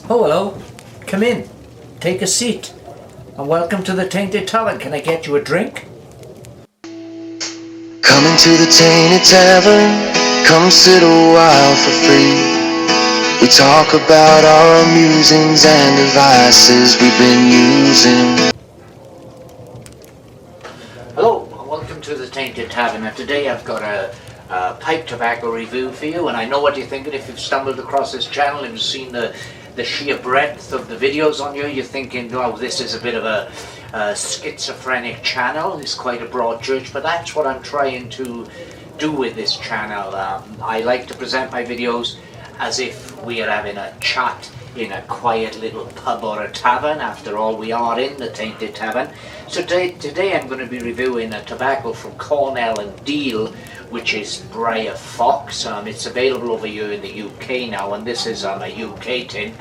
Oh, hello. Come in. Take a seat. And welcome to the Tainted Tavern. Can I get you a drink? Come into the Tainted Tavern, come sit a while for free. We talk about our musings and devices we've been using. Hello, and welcome to the Tainted Tavern. And today I've got a pipe tobacco review for you, and I know what you're thinking if you've stumbled across this channel and seen the sheer breadth of the videos on here. You're thinking, oh, this is a bit of a schizophrenic channel. It's quite a broad church, but that's what I'm trying to do with this channel. I like to present my videos as if we are having a chat in a quiet little pub or a tavern. After all, we are in the Tainted Tavern. So today I'm going to be reviewing a tobacco from Cornell Diehl, which is Briar Fox. It's available over here in the UK now, and this is a UK tin,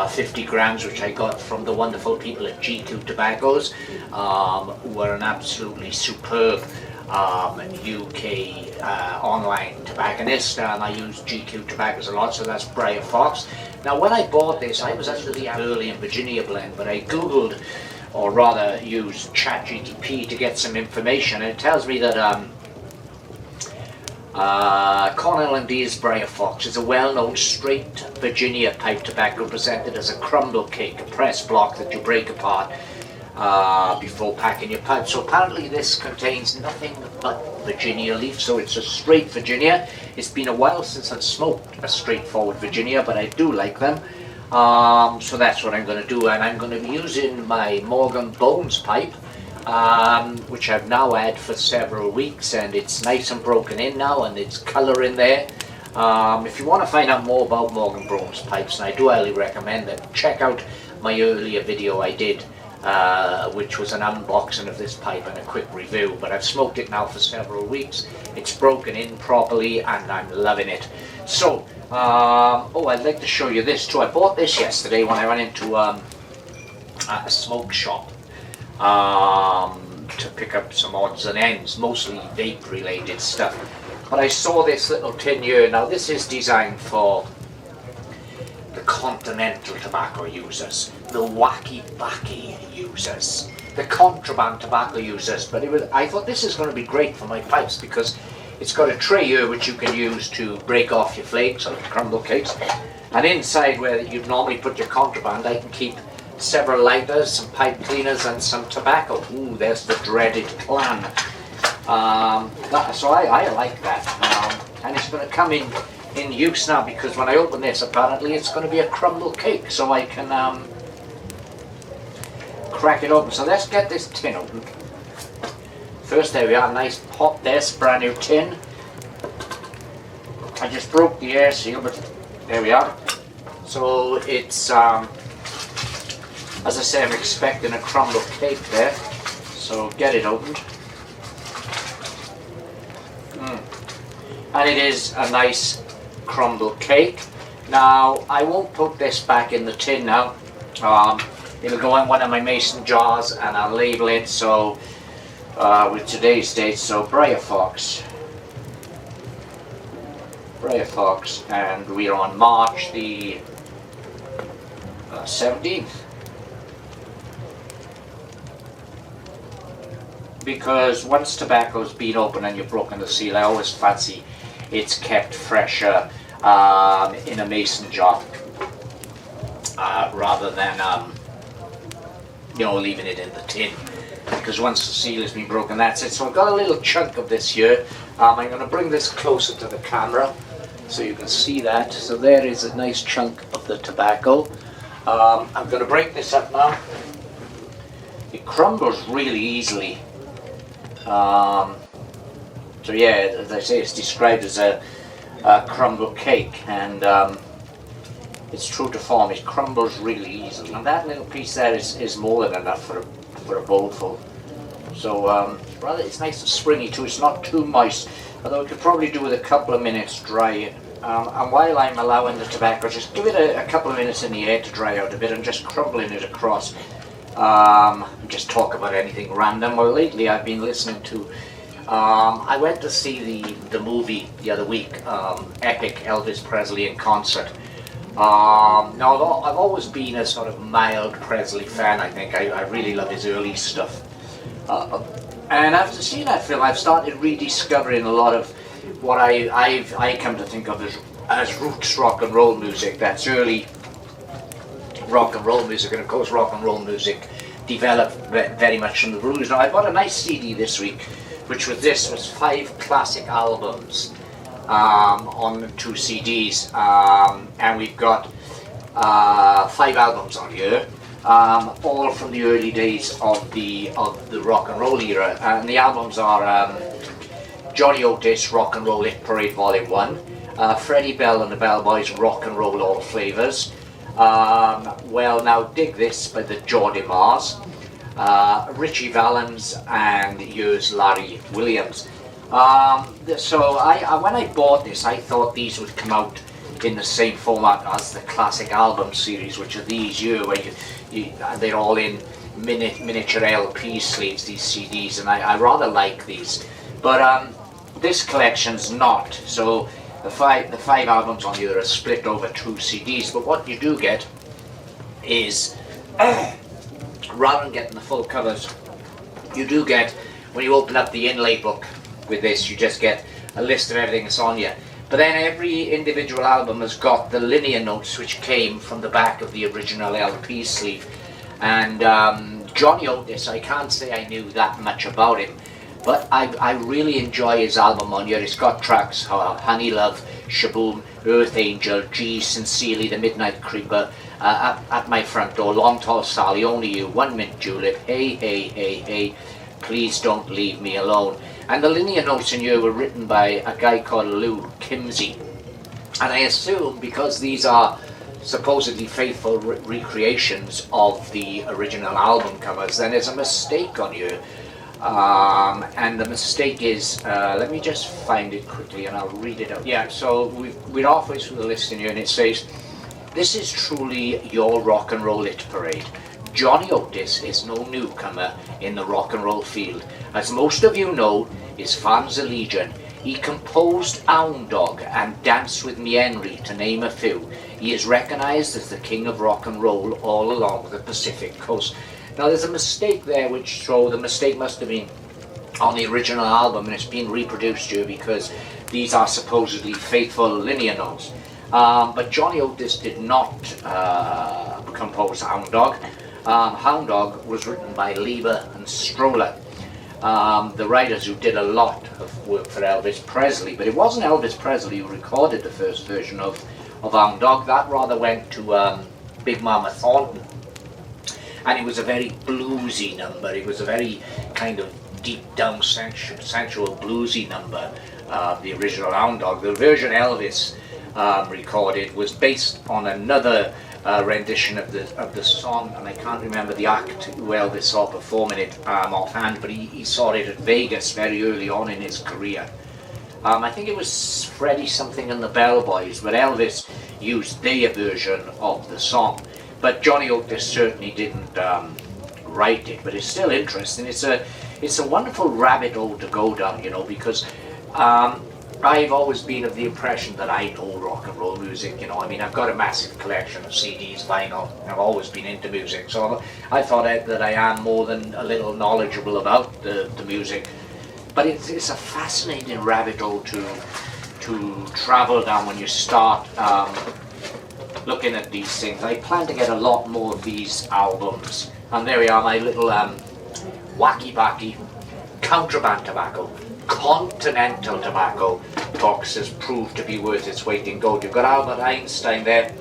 50 grams, which I got from the wonderful people at GQ Tobaccos, who are an absolutely superb UK online tobacconist. I use GQ Tobaccos a lot, so that's Briar Fox. Now, when I bought this, I was actually the burley and virginnia blend, but I googled, or rather used ChatGPT to get some information, and it tells me that Cornell Diehl's Briar Fox is a well-known straight Virginia pipe tobacco presented as a crumble cake, a press block that you break apart before packing your pipe. So apparently this contains nothing but Virginia leaf, so it's a straight Virginia. It's been a while since I've smoked a straightforward Virginia, but I do like them. So that's what I'm going to do, and I'm going to be using my Morgan Bones pipe, which I've now had for several weeks, and it's nice and broken in now, and it's colour in there. If you want to find out more about Morgan Bones pipes, and I do highly recommend that, check out my earlier video I did, which was an unboxing of this pipe and a quick review. But I've smoked it now for several weeks. It's broken in properly, and I'm loving it. So, oh, I'd like to show you this too. I bought this yesterday when I went into a smoke shop to pick up some odds and ends, mostly vape related stuff. But I saw this little tin here. Now this is designed for the continental tobacco users, the wacky-backy users, the contraband tobacco users. But I thought this is going to be great for my pipes, because it's got a tray here which you can use to break off your flakes or crumble cakes, and inside where you'd normally put your contraband, I can keep several lighters, some pipe cleaners, and some tobacco. Ooh, there's the dreaded plan. So I like that, and it's going to come in use now, because when I open this, apparently it's going to be a crumble cake, so I can crack it open. So let's get this tin open. First, there we are, nice hot, there's brand new tin. I just broke the air seal, but there we are. So it's as I say, I'm expecting a crumble cake there, so get it opened. And it is a nice crumble cake. Now, I won't put this back in the tin now. It'll go in one of my mason jars, and I'll label it so with today's date. So Briar Fox, and we're on March the 17th. Because once tobacco's been open and you've broken the seal, I always fancy it's kept fresher in a mason jar rather than leaving it in the tin, because once the seal has been broken, that's it. So I've got a little chunk of this here. I'm going to bring this closer to the camera so you can see that. So there is a nice chunk of the tobacco. I'm going to break this up now. It crumbles really easily. So yeah, as I say, it's described as a crumble cake, and it's true to form. It crumbles really easily, and that little piece there is more than enough for a bowlful. So rather, it's nice and springy too. It's not too moist, although it could probably do with a couple of minutes dry. And while I'm allowing the tobacco, just give it a couple of minutes in the air to dry out a bit, and just crumbling it across. Just talk about anything random. Well, lately I've been listening to I went to see the movie the other week, Epic Elvis Presley in Concert, Now, I've always been a sort of mild Presley fan. I think I really love his early stuff. And after seeing that film, I've started rediscovering a lot of what I come to think of as roots rock and roll music. That's early rock and roll music, and of course rock and roll music developed very much from the blues. Now, I bought a nice CD this week, which was 5 classic albums on 2 CDs, and we've got 5 albums on here, all from the early days of the rock and roll era. And the albums are Johnny Otis Rock and Roll Hit Parade Volume 1, Freddie Bell and the Bell Boys Rock and Roll All Flavours, Well Now Dig This by the Geordie Mars, Richie Valens, and here's Larry Williams. So when I bought this, I thought these would come out in the same format as the classic album series, which are these here, where they're all in miniature LP sleeves, these CDs, and I rather like these. But this collection's not. So the five albums on here are split over 2 CDs. But what you do get is, rather than getting the full covers, you do get, when you open up the inlay book with this, you just get a list of everything that's on you. But then every individual album has got the linear notes which came from the back of the original LP sleeve. And Johnny Otis, I can't say I knew that much about him, but I really enjoy his album on here. It's got tracks Honey Love, Shaboom, Earth Angel, Gee, Sincerely, The Midnight Creeper, At My Front Door, Long Tall Sally, Only You, 1 Mint Julep, Hey Hey Hey Hey, Please Don't Leave Me Alone. And the linear notes in here were written by a guy called Lou Kimsey. And I assume because these are supposedly faithful recreations of the original album covers, then there's a mistake on here. And the mistake is, let me just find it quickly and I'll read it out. Yeah, so we're halfway through the list in here, and it says, "This is truly your rock and roll hit parade. Johnny Otis is no newcomer in the rock and roll field. As most of you know, his fans are legion. He composed Hound Dog and Dance With Me Henry, to name a few. He is recognized as the king of rock and roll all along the Pacific coast." Now there's a mistake there, so the mistake must have been on the original album, and it's been reproduced here because these are supposedly faithful linear notes. But Johnny Otis did not compose Hound Dog. Hound Dog was written by Leiber and Stroller, the writers who did a lot of work for Elvis Presley. But it wasn't Elvis Presley who recorded the first version of Hound Dog. That rather went to Big Mama Thornton. And it was a very bluesy number. It was a very kind of deep down sensual bluesy number, the original Hound Dog. The version Elvis recorded was based on another rendition of the song, and I can't remember the act who Elvis saw performing it offhand, but he saw it at Vegas very early on in his career. I think it was Freddie something and the Bell Boys, but Elvis used their version of the song. But Johnny Otis certainly didn't write it, but it's still interesting. It's a wonderful rabbit hole to go down, you know, because I've always been of the impression that I know rock and roll music, you know. I mean, I've got a massive collection of CDs, vinyl. I've always been into music, so I thought that I am more than a little knowledgeable about the music. But it's a fascinating rabbit hole to travel down when you start looking at these things. I plan to get a lot more of these albums. And there we are, my little wacky backy contraband tobacco, continental tobacco box has proved to be worth its weight in gold. You've got Albert Einstein there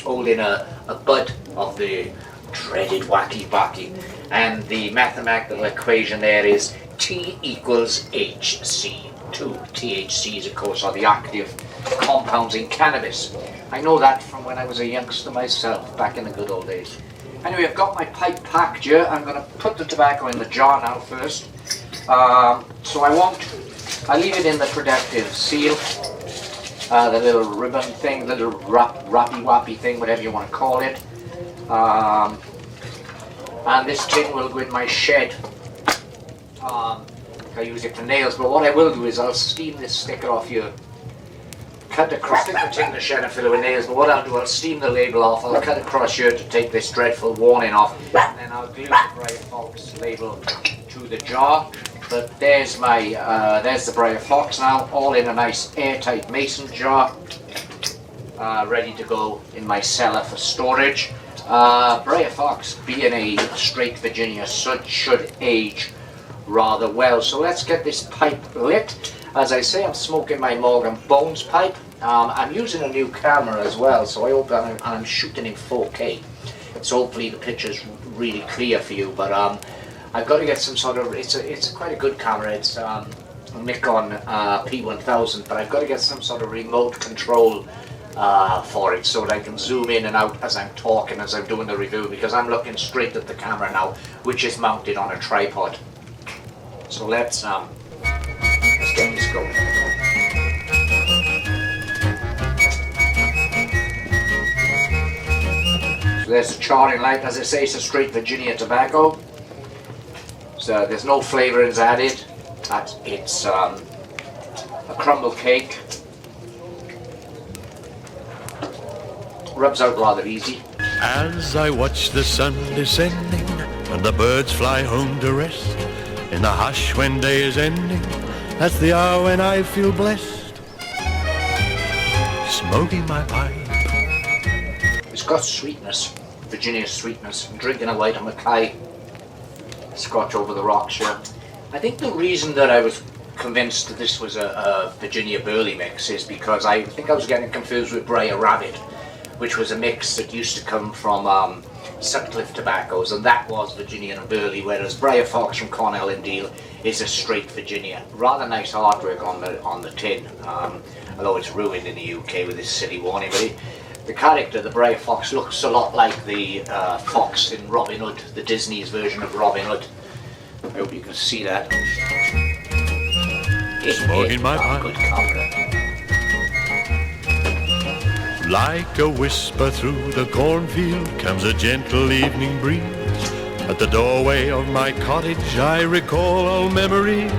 holding a bud of the dreaded wacky backy, and the mathematical equation there is T equals HC. 2 THCs, of course, are the active compounds in cannabis. I know that from when I was a youngster myself, back in the good old days. Anyway, I've got my pipe packed here. I'm going to put the tobacco in the jar now first. So I leave it in the protective seal, the little ribbon thing, the little wrappy thing, whatever you want to call it. And this tin will go in my shed. I use it for nails, but what I will do is I'll steam this sticker off here cut across, I think we're taking the shed and fill it with nails, but what I'll do, I'll steam the label off, I'll cut across here to take this dreadful warning off, and then I'll glue the Briar Fox label to the jar. But there's there's the Briar Fox now, all in a nice airtight mason jar, ready to go in my cellar for storage. Briar Fox, being a straight Virginia, should age rather well. So let's get this pipe lit. As I say, I'm smoking my Morgan Bones pipe. I'm using a new camera as well, so I hope I'm shooting in 4K. So hopefully the picture's really clear for you. But I've got to get some sort of. It's quite a good camera. It's a Nicotine P1000, but I've got to get some sort of remote control for it so that I can zoom in and out as I'm talking, as I'm doing the review, because I'm looking straight at the camera now, which is mounted on a tripod. So let's get this going. So there's the charring light. As I say, it's a straight Virginia tobacco. So there's no flavourings added. It's a crumble cake. Rubs out rather easy. As I watch the sun descending and the birds fly home to rest, in the hush when day is ending, that's the hour when I feel blessed. Smoking my pipe. It's got sweetness, Virginia sweetness. I'm drinking a light of Mackay Scotch over the rocks here. I think the reason that I was convinced that this was a Virginia burley mix is because I think I was getting confused with Briar Rabbit, which was a mix that used to come from Sutcliffe tobaccos, and that was Virginia and burley, whereas Briar Fox from Cornell Diehl is a straight Virginia. Rather nice artwork on the tin, although it's ruined in the UK with this silly warning. But the character, the Briar Fox, looks a lot like the fox in Robin Hood, the Disney's version of Robin Hood. I hope you can see that. Smoking my pipe. Good camera. Like a whisper through the cornfield comes a gentle evening breeze. At the doorway of my cottage I recall all memories.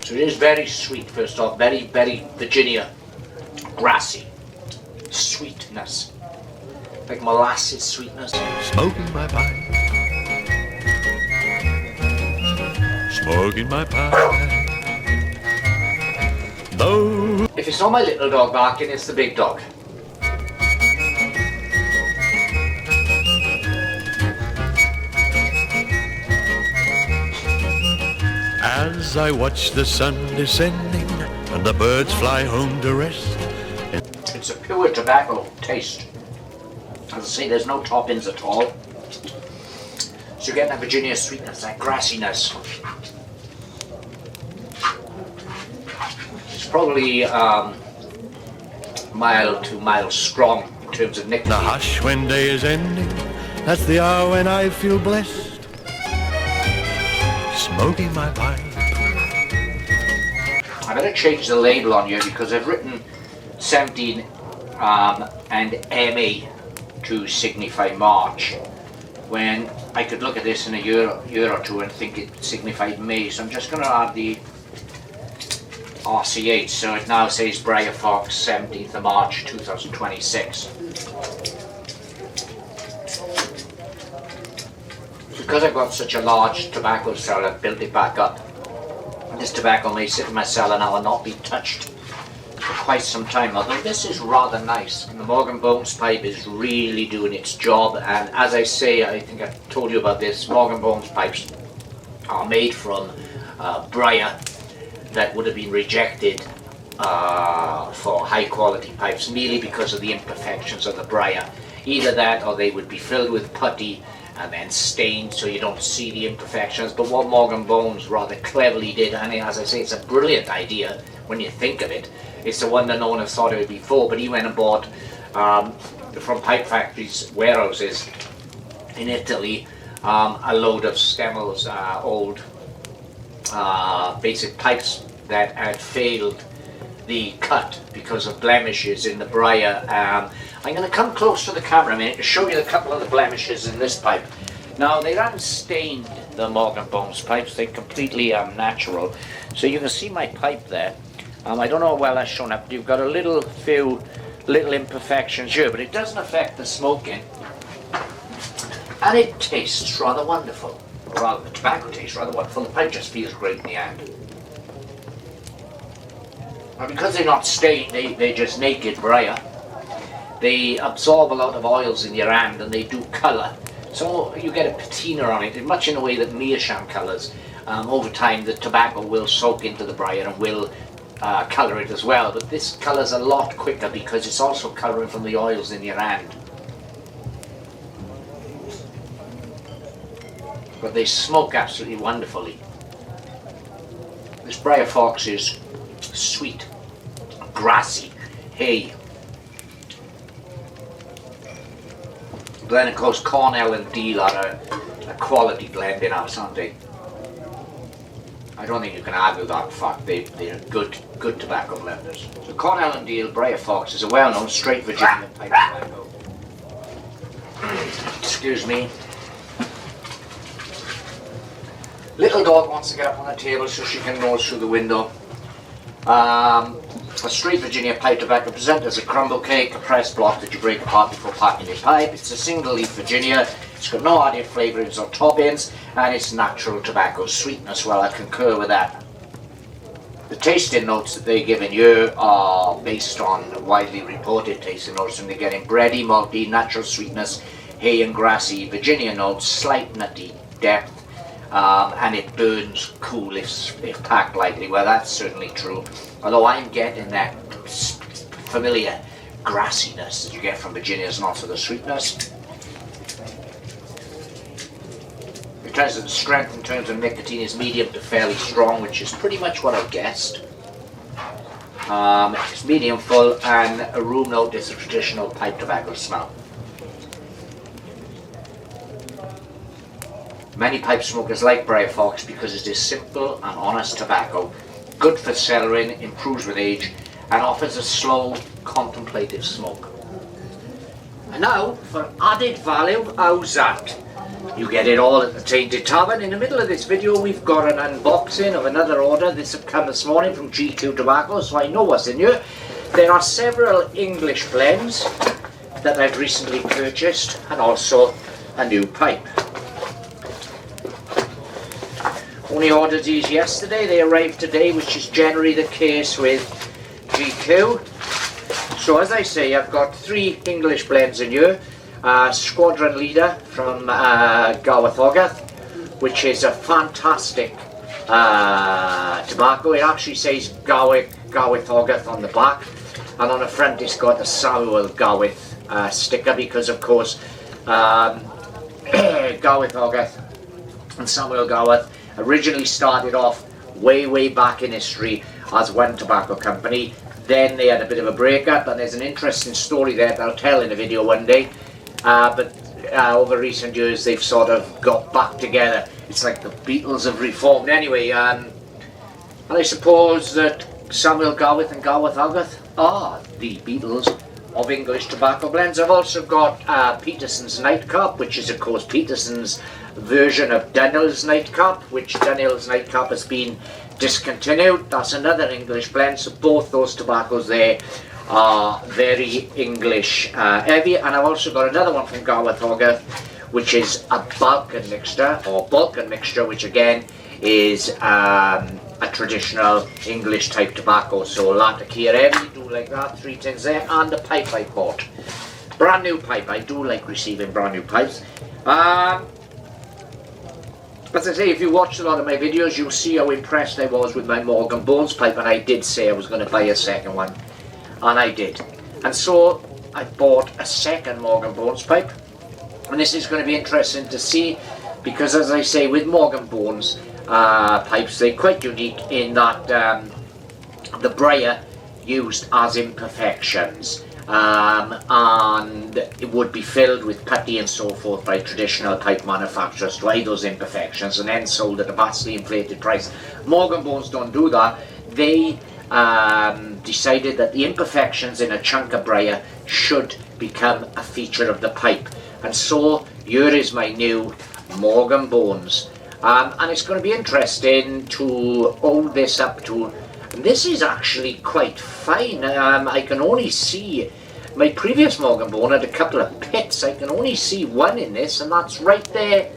So it is very sweet, first off, very, very Virginia, grassy, sweetness, like molasses sweetness. Smoking my pipe. Smoking my pipe. Though If it's not my little dog barking, it's the big dog. as I watch the sun descending and the birds fly home to rest. It's a pure tobacco taste. As I say, there's no toppings at all. So you're getting that Virginia sweetness, that grassiness. It's probably mild to mild strong in terms of nicotine. The hush when day is ending, that's the hour when I feel blessed. Smoking my pipe. I better change the label on here because I've written 17 and MA to signify March, when I could look at this in a year or two and think it signified May. So I'm just going to add the RCH, so it now says Briar Fox 17th of March 2026. Because I've got such a large tobacco cellar, I've built it back up. This tobacco may sit in my cellar now and not be touched for quite some time, although this is rather nice. And the Morgan Bones pipe is really doing its job, and as I say, I think I told you about this, Morgan Bones pipes are made from briar that would have been rejected for high quality pipes merely because of the imperfections of the briar. Either that or they would be filled with putty and then stained so you don't see the imperfections. But what Morgan Bones rather cleverly did, and as I say, it's a brilliant idea when you think of it. It's the one that no one has thought of it before, but he went and bought from pipe factories, warehouses in Italy, a load of Stemmels, old basic pipes that had failed the cut because of blemishes in the briar. I'm going to come close to the camera a minute to show you a couple of the blemishes in this pipe. Now, they haven't stained the Morgan Bones pipes, they're completely natural. So you can see my pipe there. I don't know how well that's shown up. You've got a few little imperfections here, but it doesn't affect the smoking. And it tastes rather wonderful. Well, the tobacco tastes rather wonderful. The pipe just feels great in the hand. And because they're not stained, they're just naked briar. They absorb a lot of oils in your hand and they do colour. So you get a patina on it, much in the way that meerschaum colours. Over time the tobacco will soak into the briar and will colour it as well. But this colours a lot quicker because it's also colouring from the oils in your hand. But they smoke absolutely wonderfully. This Briar Fox is sweet, grassy, hay. But then of course Cornell and Diehl are a quality blend in ours, aren't they? I don't think you can argue that fact. They're good tobacco blenders. So Cornell and Diehl Briar Fox is a well-known straight Virginia pipe tobacco. Excuse me. Little dog wants to get up on the table so she can nose through the window. A straight Virginia pipe tobacco presented as a crumble cake, a pressed block that you break apart before packing your pipe. It's a single leaf Virginia. It's got no added flavourings or toppings, and it's natural tobacco sweetness. Well, I concur with that. The tasting notes that they're giving you are based on widely reported tasting notes, and they're getting bready, malty, natural sweetness, hay and grassy, Virginia notes, slight nutty depth. And it burns cool if packed lightly. Well, that's certainly true. Although I'm getting that familiar grassiness that you get from Virginia's, not for the sweetness. In terms of the strength, in terms of nicotine, is medium to fairly strong, which is pretty much what I've guessed. It's medium full, and a room note is a traditional pipe tobacco smell. Many pipe smokers like Briar Fox because it is simple and honest tobacco, good for cellaring, improves with age, and offers a slow, contemplative smoke. And now, for added value, how's that? You get it all at the Tainted Tavern. In the middle of this video, we've got an unboxing of another order. This has come this morning from GQ Tobacco, so I know what's in here. There are several English blends that I've recently purchased, and also a new pipe. Only ordered these yesterday, they arrived today, which is generally the case with GQ. So as I say, I've got 3 English blends in here. Squadron Leader from Gareth Hogarth, which is a fantastic tobacco. It actually says Gareth Hogarth on the back, and on the front it's got the Samuel Gareth sticker, because of course Gareth Hogarth and Samuel Gareth originally started off way back in history as one tobacco company. Then they had a bit of a breakup, and there's an interesting story there that I'll tell in a video one day. But over recent years they've sort of got back together. It's like the Beatles have reformed. Anyway, and I suppose that Samuel Gareth and Gareth Hogarth are the Beatles of English tobacco blends. I've also got Peterson's Nightcap, which is of course Peterson's version of Dunhill's Nightcap, which Dunhill's Nightcap has been discontinued. That's another English blend, so both those tobaccos there are very English heavy. And I've also got another one from Gareth Hogarth, which is a Balkan mixture, which again is a traditional English type tobacco. So Latakia heavy, do like that, 3 tins there, and the pipe I bought. Brand new pipe. I do like receiving brand new pipes. As I say, if you watched a lot of my videos, you'll see how impressed I was with my Morgan Bones pipe, and I did say I was going to buy a second one, and I did. And so I bought a second Morgan Bones pipe, and this is going to be interesting to see, because as I say, with Morgan Bones pipes, they're quite unique in that the briar used as imperfections. And it would be filled with putty and so forth by traditional pipe manufacturers to hide those imperfections, and then sold at a vastly inflated price. Morgan Bones don't do that. They decided that the imperfections in a chunk of briar should become a feature of the pipe, and so here is my new Morgan Bones. And it's going to be interesting to hold this up to And this is actually quite fine. I can only see, my previous Morganbone had a couple of pits. I can only see one in this, and that's right there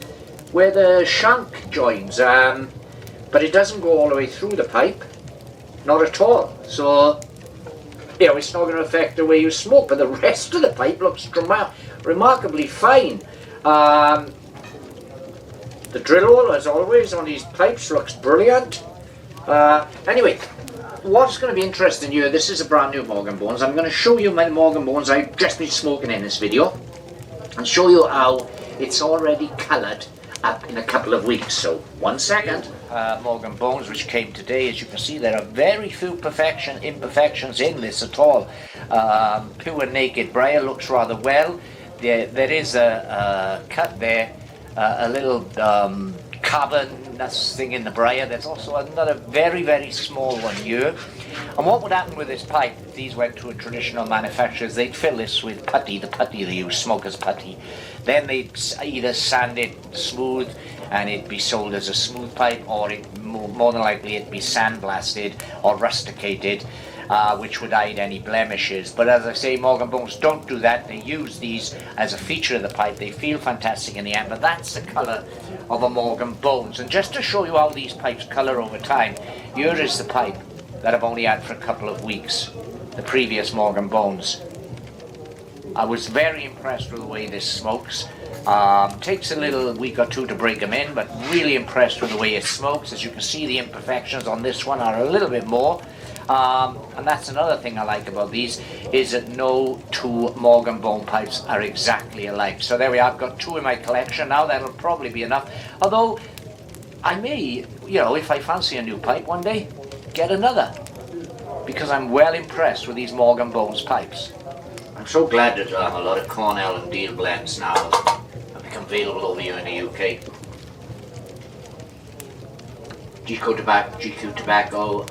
where the shank joins. But it doesn't go all the way through the pipe, not at all. So, you know, it's not going to affect the way you smoke, but the rest of the pipe looks remarkably fine. The drill hole, as always, on these pipes looks brilliant. Anyway, what's going to be interesting here, this is a brand new Morganbones. I'm going to show you my Morganbones I've just been smoking in this video, and show you how it's already coloured up in a couple of weeks. So, 1 second. Morganbones, which came today, as you can see, there are very few imperfections in this at all. Pure naked briar looks rather well. There is a cut there, a little cavernous thing in the briar. There's also another very, very small one here. And what would happen with this pipe, if these went to a traditional manufacturer, is they'd fill this with putty, the putty they use, smoker's putty. Then they'd either sand it smooth and it'd be sold as a smooth pipe, or more than likely it'd be sandblasted or rusticated, which would hide any blemishes. But as I say, Morganbones don't do that. They use these as a feature of the pipe. They feel fantastic in the end, but that's the colour of a Morganbones. And just to show you how these pipes colour over time, here is the pipe that I've only had for a couple of weeks, the previous Morganbones. I was very impressed with the way this smokes. Takes a little week or two to break them in, but really impressed with the way it smokes. As you can see, the imperfections on this one are a little bit more. And that's another thing I like about these, is that no two Morganbone pipes are exactly alike. So there we are, I've got two in my collection now. That'll probably be enough. Although, I may, you know, if I fancy a new pipe one day, get another. Because I'm well impressed with these Morganbones pipes. I'm so glad that a lot of Cornell Diehl blends now have become available over here in the UK. GQ Tobacco,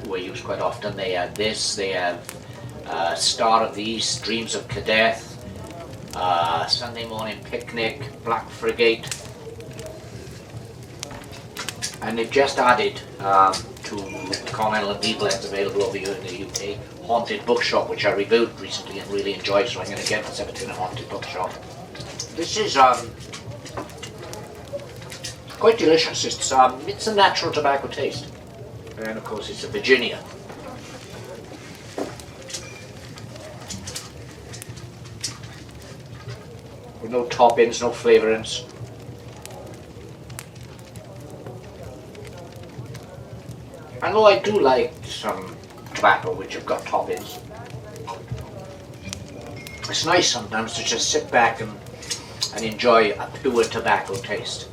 were used quite often. They have this, they have Star of the East, Dreams of Cadeth, Sunday Morning Picnic, Black Frigate, and they've just added to Cornell Diehl blends available over here in the UK, Haunted Bookshop, which I reviewed recently and really enjoyed, so I'm going to get myself in a Haunted Bookshop. This is quite delicious. It's a natural tobacco taste, and of course it's a Virginia. With no toppings, no flavourings. I know I do like some tobacco which have got toppings. It's nice sometimes to just sit back and enjoy a pure tobacco taste.